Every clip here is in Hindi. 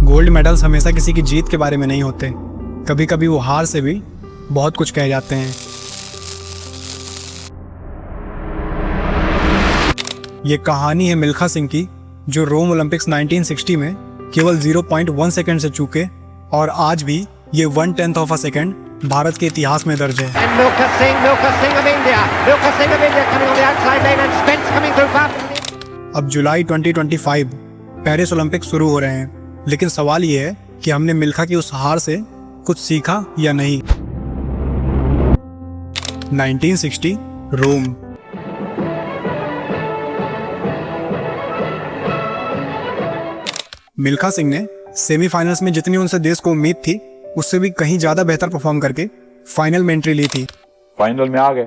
गोल्ड मेडल्स हमेशा किसी की जीत के बारे में नहीं होते, कभी कभी वो हार से भी बहुत कुछ कह जाते हैं। ये कहानी है मिल्खा सिंह की, जो रोम ओलंपिक्स 1960 में केवल 0.1 सेकंड से चूके और आज भी ये 1/10 ऑफ अ सेकंड भारत के इतिहास में दर्ज है। Milkha Singh of India coming on the outside lane and Spence coming through fast. अब जुलाई 2025 पेरिस ओलंपिक शुरू हो रहे हैं, लेकिन सवाल ये है कि हमने मिल्खा की उस हार से कुछ सीखा या नहीं। 1960 रोम। मिल्खा सिंह ने सेमीफाइनल्स में जितनी उनसे देश को उम्मीद थी, उससे भी कहीं ज्यादा बेहतर परफॉर्म करके फाइनल में एंट्री ली थी। फाइनल में आ गए,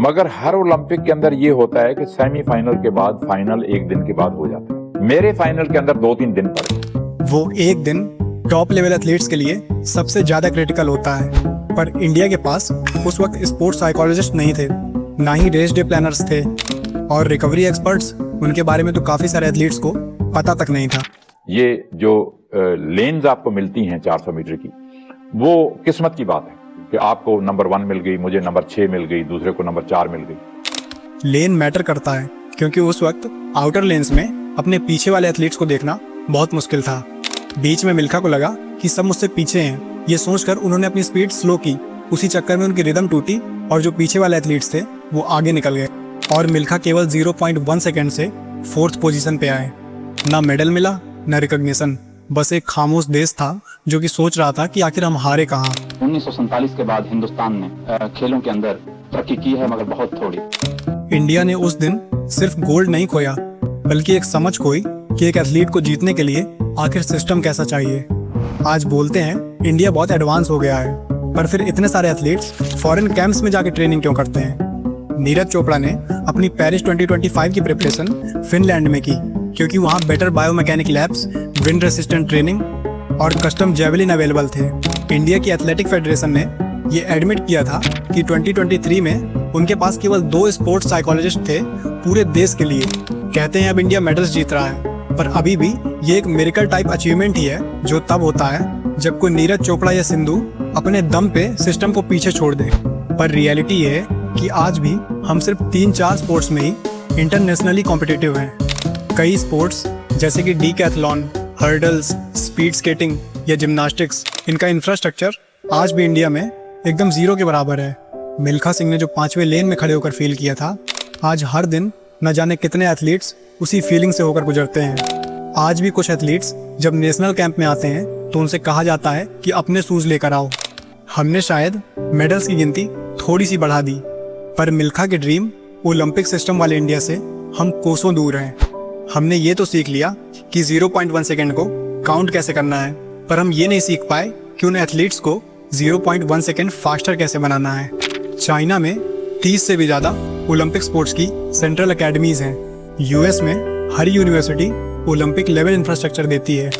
मगर हर ओलंपिक के अंदर ये होता है कि सेमीफाइनल के बाद फाइनल एक दिन के बाद हो जाता है। मेरे फाइनल के अंदर 2-3 दिन पड़े। वो एक दिन टॉप लेवल एथलीट्स के लिए सबसे ज्यादा क्रिटिकल होता है, पर इंडिया के पास उस वक्त स्पोर्ट्स साइकोलॉजिस्ट नहीं थे, ना ही रेस डे प्लानर्स थे, और रिकवरी एक्सपर्ट्स, उनके बारे में तो काफी सारे एथलीट्स को पता तक नहीं था। ये जो लेन्स आपको मिलती हैं 400 मीटर की, वो किस्मत की बात है कि आपको नंबर 1 मिल गई, मुझे नंबर 6 मिल गई, दूसरे को नंबर 4 मिल गई। लेन मैटर करता है, क्योंकि उस वक्त आउटर लेन्स में अपने पीछे वाले एथलीट्स को देखना बहुत मुश्किल था। बीच में मिल्खा को लगा कि सब मुझसे पीछे हैं, ये सोचकर उन्होंने अपनी स्पीड स्लो की। उसी चक्कर में उनकी रिदम टूटी और जो पीछे वाले एथलीट्स थे वो आगे निकल गए, और मिल्खा केवल 0.1 सेकंड से 4th पोजीशन पे आए। ना मेडल मिला, ना रिकॉग्निशन, बस एक खामोश देश था जो कि सोच रहा था कि आखिर हम हारे कहाँ। 1947 के बाद हिंदुस्तान ने खेलों के अंदर तरक्की की है, मगर बहुत थोड़ी। इंडिया ने उस दिन सिर्फ गोल्ड नहीं खोया, बल्कि एक समझ खोई कि एक एथलीट को जीतने के लिए आखिर सिस्टम कैसा चाहिए। आज बोलते हैं इंडिया बहुत एडवांस हो गया है, पर फिर इतने सारे एथलीट्स फॉरेन कैंप्स में जाके ट्रेनिंग क्यों करते हैं? नीरज चोपड़ा ने अपनी पेरिस 2025 की प्रिपरेशन फिनलैंड में की, क्योंकि वहाँ better biomechanic labs, wind resistant training और कस्टम जेवलिन अवेलेबल थे। इंडिया की एथलेटिक फेडरेशन ने ये एडमिट किया था कि 2023 में उनके पास केवल 2 स्पोर्ट्स साइकोलॉजिस्ट थे पूरे देश के लिए। कहते हैं अब इंडिया मेडल्स जीत रहा है, पर अभी भी ये एक मिरेकल टाइप अचीवमेंट ही है, जो तब होता है जब कोई नीरज चोपड़ा या सिंधु अपने दम पे सिस्टम को पीछे छोड़ दे। पर रियलिटी ये है कि आज भी हम सिर्फ 3-4 स्पोर्ट्स में ही इंटरनेशनली कॉम्पिटिटिव हैं। कई स्पोर्ट्स जैसे कि डीकैथलॉन, हर्डल्स, स्पीड स्केटिंग या जिम्नास्टिक्स, इनका इंफ्रास्ट्रक्चर आज भी इंडिया में एकदम जीरो के बराबर है। मिल्खा सिंह ने जो 5वें लेन में खड़े होकर फील किया था, आज हर दिन न जाने कितने एथलीट्स उसी फीलिंग से होकर गुजरते हैं। आज भी कुछ एथलीट्स जब नेशनल कैंप में आते हैं तो उनसे कहा जाता है कि अपने शूज लेकर आओ। हमने शायद मेडल्स की गिनती थोड़ी सी बढ़ा दी, पर मिल्खा के ड्रीम ओलंपिक सिस्टम वाले इंडिया से हम कोसों दूर हैं। हमने ये तो सीख लिया कि 0.1 सेकंड को काउंट कैसे करना है, पर हम ये नहीं सीख पाए कि उन एथलीट्स को 0.1 सेकंड फास्टर कैसे बनाना है। चाइना में 30 से भी ज़्यादा ओलंपिक स्पोर्ट्स की सेंट्रल अकेडमीज हैं। यूएस में हर यूनिवर्सिटी ओलंपिक लेवल इंफ्रास्ट्रक्चर देती है।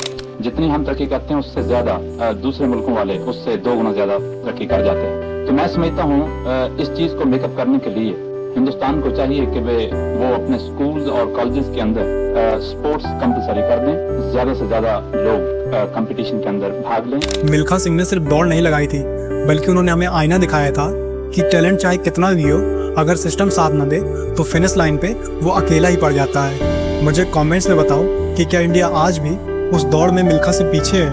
जितनी हम तरक्की करते हैं उससे ज्यादा दूसरे मुल्कों वाले उससे 2 गुना ज्यादा तरक्की कर जाते हैं। तो मैं समझता हूँ इस चीज को मेकअप करने के लिए हिंदुस्तान को चाहिए कि वो अपने स्कूल्स और कॉलेजेस के अंदर स्पोर्ट्स कंपलसरी कर दें, ज्यादा से ज्यादा लोग कंपटीशन के अंदर भाग लें। मिल्खा सिंह ने सिर्फ दौड़ नहीं लगाई थी, बल्कि उन्होंने हमें आईना दिखाया था कि टैलेंट चाहे कितना भी हो, अगर सिस्टम साथ न दे तो फिनिश लाइन पे वो अकेला ही पड़ जाता है। मुझे कमेंट्स में बताओ कि क्या इंडिया आज भी उस दौड़ में मिल्खा से पीछे है?